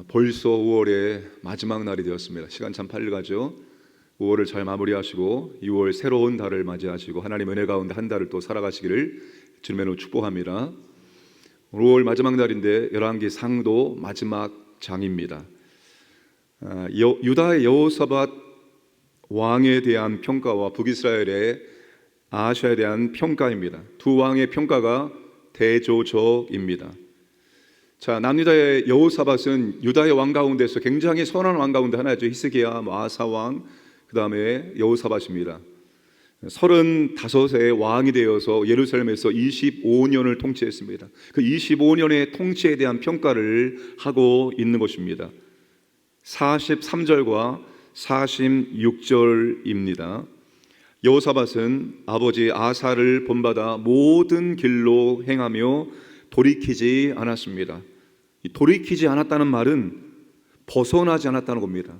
벌써 5월의 마지막 날이 되었습니다. 시간 참 빨리 가죠. 5월을 잘 마무리하시고 6월 새로운 달을 맞이하시고 하나님 은혜 가운데 한 달을 또 살아가시기를 주님의 이름으로 축복합니다. 5월 마지막 날인데 열왕기 상도 마지막 장입니다. 유다의 여호사밧 왕에 대한 평가와 북이스라엘의 아하시아에 대한 평가입니다. 두 왕의 평가가 대조적입니다. 자, 남유다의 여호사밧은 유다의 왕 가운데서 굉장히 선한 왕 가운데 하나죠. 히스기야, 아사 왕, 그 다음에 여호사밧입니다. 35세의 왕이 되어서 예루살렘에서 25년을 통치했습니다. 그 25년의 통치에 대한 평가를 하고 있는 것입니다. 43절과 46절입니다. 여호사밧은 아버지 아사를 본받아 모든 길로 행하며 돌이키지 않았습니다. 돌이키지 않았다는 말은 벗어나지 않았다는 겁니다.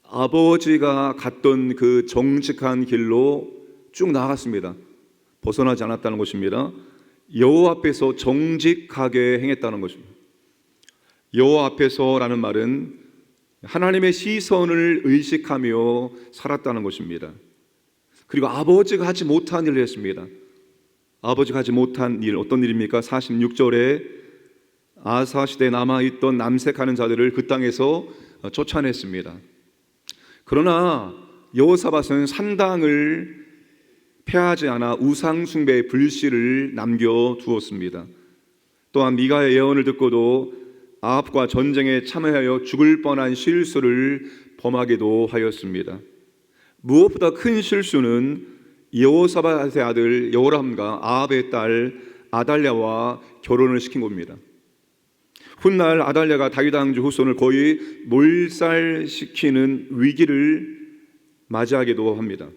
아버지가 갔던 그 정직한 길로 쭉 나아갔습니다. 벗어나지 않았다는 것입니다. 여호와 앞에서 정직하게 행했다는 것입니다. 여호와 앞에서라는 말은 하나님의 시선을 의식하며 살았다는 것입니다. 그리고 아버지가 하지 못한 일을 했습니다. 아버지가 하지 못한 일, 어떤 일입니까? 46절에 아사 시대에 남아있던 남색하는 자들을 그 땅에서 쫓아냈습니다. 그러나 여호사밧은 산당을 폐하지 않아 우상 숭배의 불씨를 남겨두었습니다. 또한 미가의 예언을 듣고도 아합과 전쟁에 참여하여 죽을 뻔한 실수를 범하기도 하였습니다. 무엇보다 큰 실수는 여호사밧의 아들 여호람과 아합의 딸 아달랴와 결혼을 시킨 겁니다. 훗날 아달랴가 다윗 왕조 후손을 거의 몰살시키는 위기를 맞이하기도 합니다.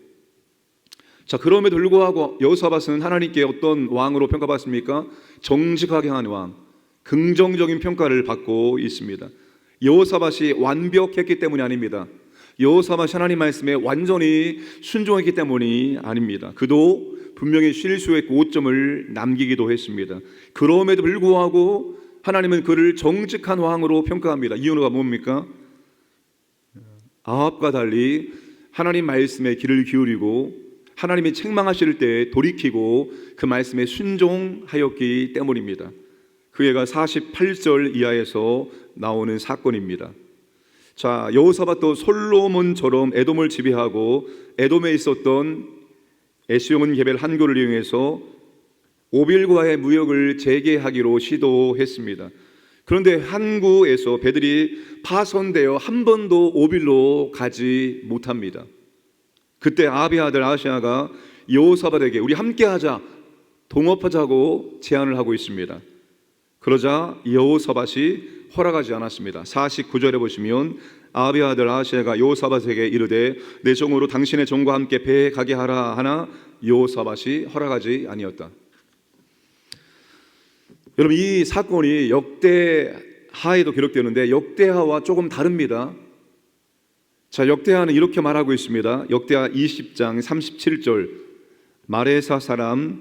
자, 그럼에도 불구하고 여호사밧은 하나님께 어떤 왕으로 평가받습니까? 정직하게 한 왕, 긍정적인 평가를 받고 있습니다. 여호사밧이 완벽했기 때문이 아닙니다. 여호사밧이 하나님 말씀에 완전히 순종했기 때문이 아닙니다. 그도 분명히 실수했고 오점을 남기기도 했습니다. 그럼에도 불구하고 하나님은 그를 정직한 왕으로 평가합니다. 이유가 뭡니까? 아합과 달리 하나님 말씀에 귀를 기울이고 하나님이 책망하실 때 돌이키고 그 말씀에 순종하였기 때문입니다. 그 예가 48절 이하에서 나오는 사건입니다. 자, 여호사밧도 솔로몬처럼 에돔을 지배하고 에돔에 있었던 에스용은 게벨 한교를 이용해서 오빌과의 무역을 재개하기로 시도했습니다. 그런데 한구에서 배들이 파손되어 한 번도 오빌로 가지 못합니다. 그때 아합의 아들 아하시아가 여호사밧에게 우리 함께하자, 동업하자고 제안을 하고 있습니다. 그러자 여호사밧이 허락하지 않았습니다. 49절에 보시면 아합의 아들 아하시아가 여호사밧에게 이르되 내 종으로 당신의 종과 함께 배에 가게 하라 하나 여호사밧이 허락하지 아니었다. 여러분, 이 사건이 역대하에도 기록되는데 역대하와 조금 다릅니다. 자, 역대하는 이렇게 말하고 있습니다. 역대하 20장 37절 마레사 사람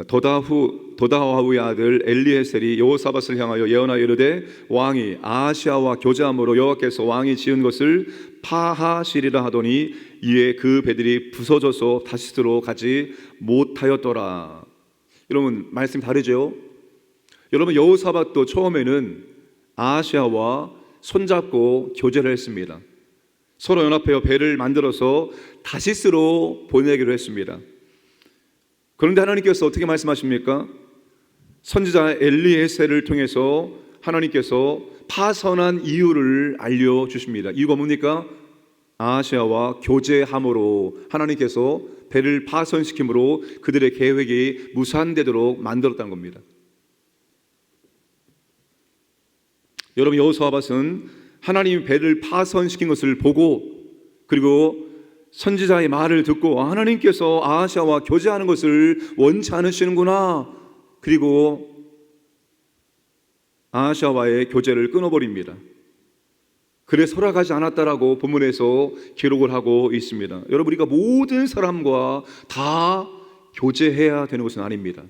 도다와후의 아들 엘리에셀이 여호사밧을 향하여 예언하여 이르되 왕이 아하시아와 교제함으로 여호와께서 왕이 지은 것을 파하시리라 하더니 이에 그 배들이 부서져서 다시스로 가지 못하였더라. 여러분, 말씀이 다르죠? 여러분, 여호사밧도 처음에는 아하시아와 손잡고 교제를 했습니다. 서로 연합하여 배를 만들어서 다시스로 보내기로 했습니다. 그런데 하나님께서 어떻게 말씀하십니까? 선지자 엘리에셀을 통해서 하나님께서 파선한 이유를 알려주십니다. 이유가 뭡니까? 아하시아와 교제함으로 하나님께서 배를 파선시킴으로 그들의 계획이 무산되도록 만들었다는 겁니다. 여러분, 여호사밧은 하나님이 배를 파선시킨 것을 보고 그리고 선지자의 말을 듣고 하나님께서 아하시아와 교제하는 것을 원치 않으시는구나. 그리고 아하시아와의 교제를 끊어버립니다. 그래서 허락하지 않았다라고 본문에서 기록을 하고 있습니다. 여러분, 우리가 모든 사람과 다 교제해야 되는 것은 아닙니다.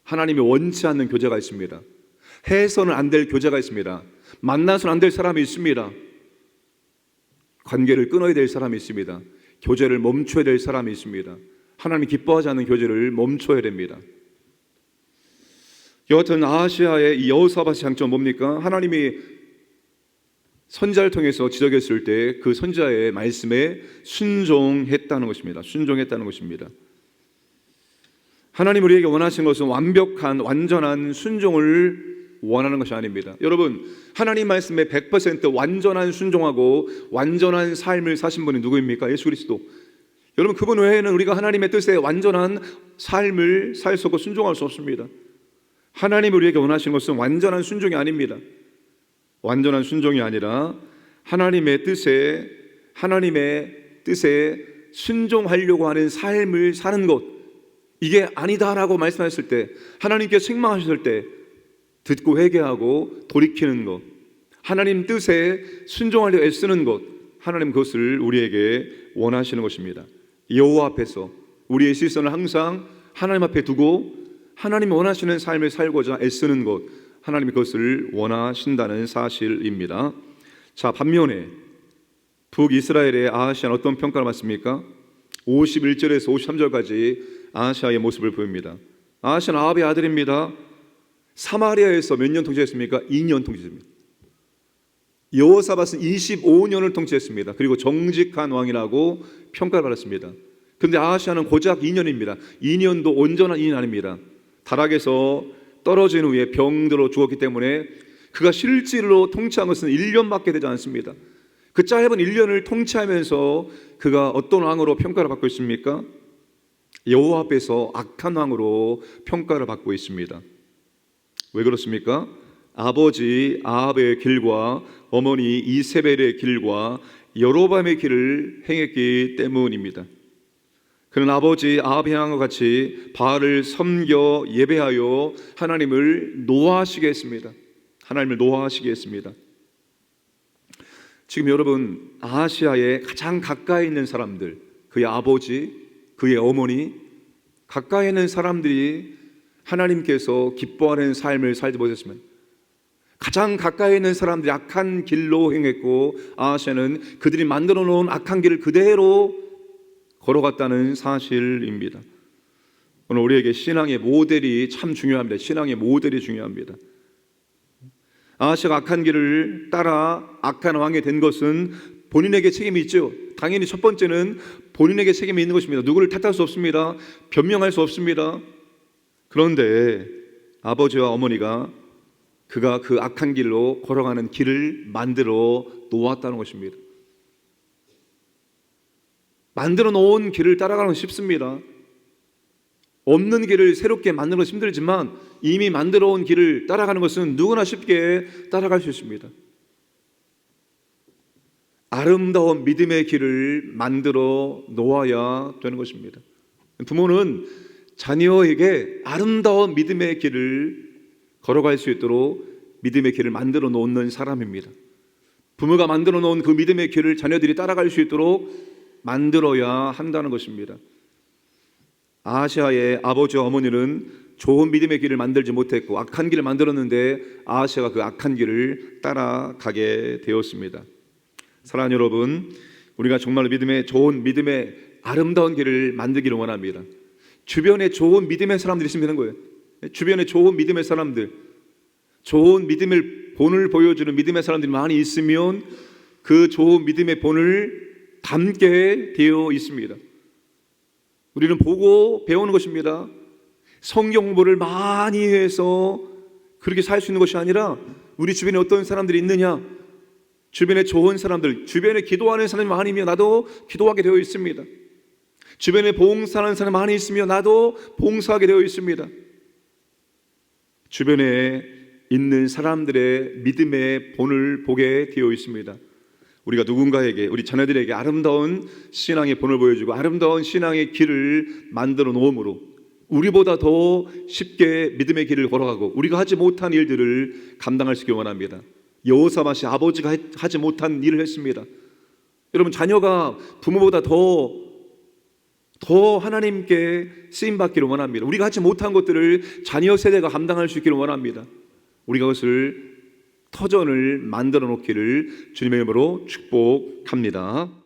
하나님이 원치 않는 교제가 있습니다. 해서는 안 될 교제가 있습니다. 만나서는 안 될 사람이 있습니다. 관계를 끊어야 될 사람이 있습니다. 교제를 멈춰야 될 사람이 있습니다. 하나님이 기뻐하지 않는 교제를 멈춰야 됩니다. 여하튼 아하시아의 이 여호사밧의 장점 뭡니까? 하나님이 선지자를 통해서 지적했을 때 그 선지자의 말씀에 순종했다는 것입니다. 순종했다는 것입니다. 하나님 우리에게 원하신 것은 완벽한 완전한 순종을 원하는 것이 아닙니다. 여러분, 하나님 말씀에 100% 완전한 순종하고 완전한 삶을 사신 분이 누구입니까? 예수 그리스도. 여러분, 그분 외에는 우리가 하나님의 뜻에 완전한 삶을 살 수 없고 순종할 수 없습니다. 하나님 우리에게 원하시는 것은 완전한 순종이 아닙니다. 완전한 순종이 아니라 하나님의 뜻에 순종하려고 하는 삶을 사는 것, 이게 아니다라고 말씀하셨을 때, 하나님께 책망하셨을 때 듣고 회개하고 돌이키는 것, 하나님 뜻에 순종하려 애쓰는 것, 하나님 그것을 우리에게 원하시는 것입니다. 여호와 앞에서 우리의 시선을 항상 하나님 앞에 두고 하나님이 원하시는 삶을 살고자 애쓰는 것, 하나님이 그것을 원하신다는 사실입니다. 자, 반면에 북이스라엘의 아하시아는 어떤 평가를 받습니까? 51절에서 53절까지 아하시아의 모습을 보입니다. 아하시아는 아합의 아들입니다. 사마리아에서 몇 년 통치했습니까? 2년 통치했습니다. 여호사밧은 25년을 통치했습니다. 그리고 정직한 왕이라고 평가를 받았습니다. 그런데 아하시아는 고작 2년입니다. 2년도 온전한 2년 아닙니다. 타락에서 떨어진 후에 병들어 죽었기 때문에 그가 실제로 통치한 것은 1년밖에 되지 않습니다. 그 짧은 1년을 통치하면서 그가 어떤 왕으로 평가를 받고 있습니까? 여호와 앞에서 악한 왕으로 평가를 받고 있습니다. 왜 그렇습니까? 아버지 아합의 길과 어머니 이세벨의 길과 여로밤의 길을 행했기 때문입니다. 그는 아버지 아합이 행한 것 같이 바알을 섬겨 예배하여 하나님을 노하시게 했습니다. 하나님을 노하시게 했습니다. 지금 여러분, 아하시아의 가장 가까이 있는 사람들, 그의 아버지, 그의 어머니, 가까이 있는 사람들이 하나님께서 기뻐하는 삶을 살지 못했으면, 가장 가까이 있는 사람들이 악한 길로 행했고 아하시아는 그들이 만들어 놓은 악한 길을 그대로 걸어갔다는 사실입니다. 오늘 우리에게 신앙의 모델이 참 중요합니다. 신앙의 모델이 중요합니다. 아하시아가 악한 길을 따라 악한 왕이 된 것은 본인에게 책임이 있죠. 당연히 첫 번째는 본인에게 책임이 있는 것입니다. 누구를 탓할 수 없습니다. 변명할 수 없습니다. 그런데 아버지와 어머니가 그가 그 악한 길로 걸어가는 길을 만들어 놓았다는 것입니다. 만들어 놓은 길을 따라가는 건 쉽습니다. 없는 길을 새롭게 만드는 것은 힘들지만 이미 만들어 온 길을 따라가는 것은 누구나 쉽게 따라갈 수 있습니다. 아름다운 믿음의 길을 만들어 놓아야 되는 것입니다. 부모는 자녀에게 아름다운 믿음의 길을 걸어갈 수 있도록 믿음의 길을 만들어 놓는 사람입니다. 부모가 만들어 놓은 그 믿음의 길을 자녀들이 따라갈 수 있도록 만들어야 한다는 것입니다. 아하시아의 아버지와 어머니는 좋은 믿음의 길을 만들지 못했고 악한 길을 만들었는데 아하시아가 그 악한 길을 따라가게 되었습니다. 사랑하는 여러분, 우리가 정말 좋은 믿음의 아름다운 길을 만들기를 원합니다. 주변에 좋은 믿음의 사람들이 있으면 되는 거예요. 주변에 좋은 믿음의 사람들, 좋은 믿음의 본을 보여주는 믿음의 사람들이 많이 있으면 그 좋은 믿음의 본을 담게 되어 있습니다. 우리는 보고 배우는 것입니다. 성경 공부를 많이 해서 그렇게 살 수 있는 것이 아니라 우리 주변에 어떤 사람들이 있느냐, 주변에 좋은 사람들, 주변에 기도하는 사람이 많으면 나도 기도하게 되어 있습니다. 주변에 봉사하는 사람이 많이 있으면 나도 봉사하게 되어 있습니다. 주변에 있는 사람들의 믿음의 본을 보게 되어 있습니다. 우리가 누군가에게, 우리 자녀들에게 아름다운 신앙의 본을 보여주고 아름다운 신앙의 길을 만들어 놓음으로 우리보다 더 쉽게 믿음의 길을 걸어가고 우리가 하지 못한 일들을 감당할 수 있기 원합니다. 여호사밧이 아버지가 하지 못한 일을 했습니다. 여러분, 자녀가 부모보다 더 하나님께 쓰임받기를 원합니다. 우리가 하지 못한 것들을 자녀 세대가 감당할 수 있기를 원합니다. 우리가 그것을 터전을 만들어 놓기를 주님의 이름으로 축복합니다.